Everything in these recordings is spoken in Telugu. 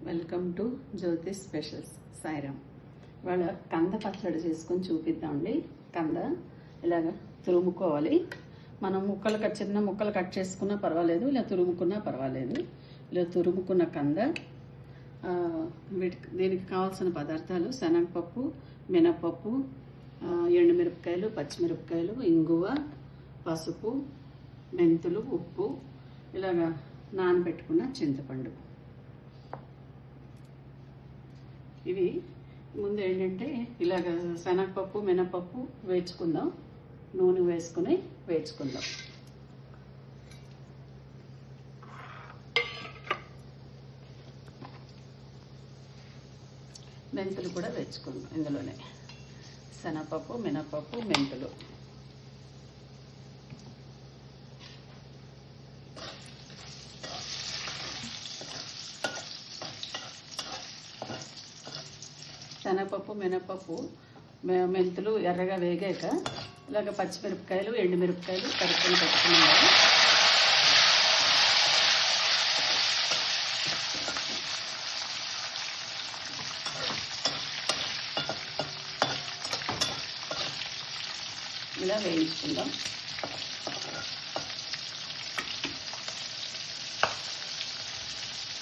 Welcome to Jyoti specials. Sairam. ఇవాళ కంద పచ్చడి చేసుకొని చూపిద్దామండి. కంద ఇలాగ తురుముకోవాలి. మనం చిన్న ముక్కలు కట్ చేసుకున్నా పర్వాలేదు, ఇలా తురుముకున్నా పర్వాలేదు. ఇలా తురుముకున్న కంద, దీనికి కావాల్సిన పదార్థాలు శనగపప్పు, మినపప్పు, ఎండుమిరపకాయలు, పచ్చిమిరపకాయలు, ఇంగువ, పసుపు, మెంతులు, ఉప్పు, ఇలాగా నానబెట్టుకున్న చింతపండు. ఇవి ముందు ఏంటంటే ఇలాగ శనగపప్పు, మినపప్పు వేయించుకుందాం. నూనె వేసుకుని వేయించుకుందాం. మెంతులు కూడా వేయించుకుందాం. ఇందులోనే శనగపప్పు, మినపప్పు, మెంతులు. శనగపప్పు, మినపప్పు, మెంతులు ఎర్రగా వేగాక ఇలాగ పచ్చిమిరపకాయలు, ఎండుమిరపకాయలు కడుక్కొని పెట్టుకున్నాము. ఇలా వేయించుకుందాం.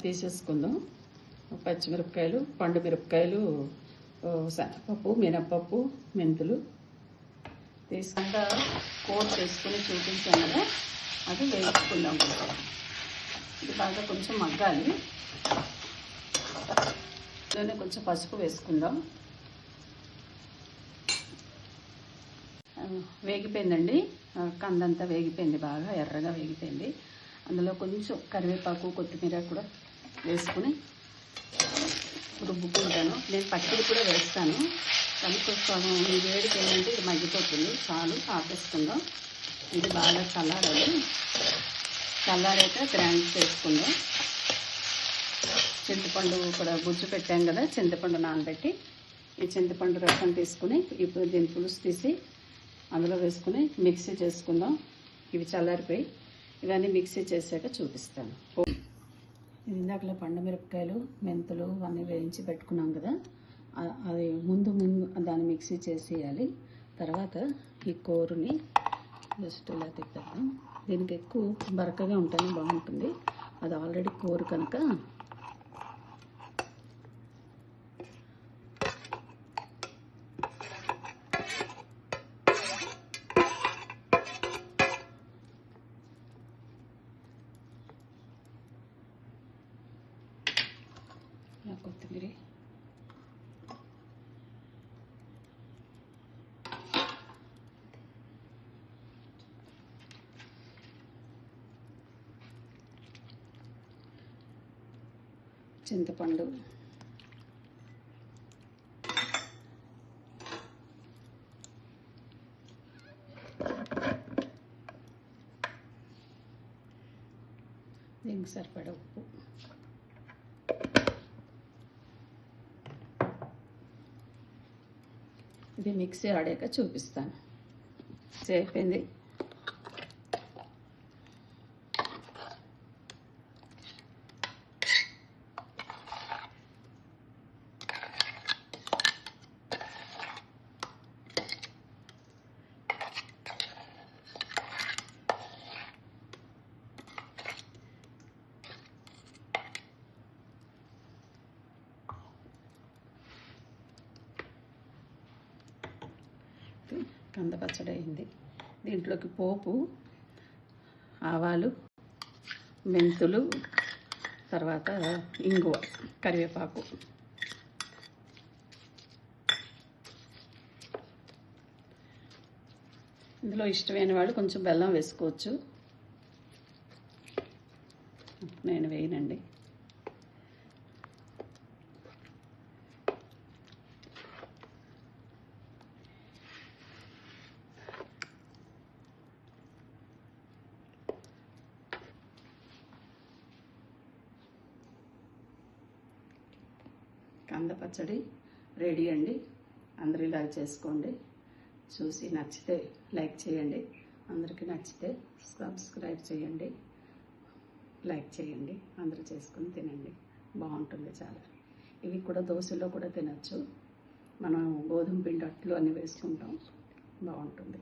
తీసేసుకుందాం. పచ్చిమిరపకాయలు, పండు మిరపకాయలు, శనగపప్పు, మినపప్పు, మెంతులు తీసుకుంటా కోట్ చేసుకుని చూపించాను కదా, అది వేయించుకుందాం. ఇది బాగా కొంచెం మగ్గాలి. దాన్ని కొంచెం పసుపు వేసుకుందాం. వేగిపోయిందండి. కందంతా వేగిపోయింది, బాగా ఎర్రగా వేగిపోయింది. అందులో కొంచెం కరివేపాకు, కొత్తిమీర కూడా వేసుకుని రుబ్బుకుంటాను. నేను పచ్చడి కూడా వేస్తాను. కలుపుకొస్తాను. ఈ వేడికి ఏంటంటే ఇది మగ్గిపోతుంది. చాలు, ఆపేసుకుందాం. ఇది బాగా చల్లారాలి. చల్లారాక గ్రైండ్ చేసుకుందాం. చింతపండు కూడా గుజ్జు పెట్టాం కదా, చింతపండు నానబెట్టి ఈ చింతపండు రసం తీసుకుని ఇప్పుడు దీని పులుసు తీసి అందులో వేసుకుని మిక్సీ చేసుకుందాం. ఇవి చల్లారిపోయి ఇవన్నీ మిక్సీ చేసాక చూపిస్తాను. ఇందాకలో పండు మిరపకాయలు, మెంతులు అన్నీ వేయించి పెట్టుకున్నాం కదా, అది ముందు దాన్ని మిక్సీ చేసేయాలి. తర్వాత ఈ కూరని జస్ట్ ఇలా తిప్పేద్దాం. దీనికి ఎక్కువ బరకగా ఉంటేనే బాగుంటుంది. అది ఆల్రెడీ కూర కనుక కొత్తిమీర, చింతపండు, దీనికి సరిపడా ఉప్పు, ఇది మిక్సీ ఆడాక చూపిస్తాను. అయిపోయింది. కంద పచ్చడి అయింది. దీంట్లోకి పోపు, ఆవాలు, మెంతులు, తర్వాత ఇంగువ, కరివేపాకు, ఇందులో ఇష్టమైన వాళ్ళు కొంచెం బెల్లం వేసుకోవచ్చు. నేను వేయనండి. కంద పచ్చడి రెడీ అండి. అందరూ ఇలా చేసుకోండి. చూసి నచ్చితే లైక్ చేయండి. అందరికీ నచ్చితే సబ్స్క్రైబ్ చేయండి, లైక్ చేయండి. అందరూ చేసుకొని తినండి. బాగుంటుంది చాలా. ఇవి కూడా దోశలో కూడా తినచ్చు. మనం గోధుమ పిండి అట్లు అన్నీ వేసుకుంటాం, బాగుంటుంది.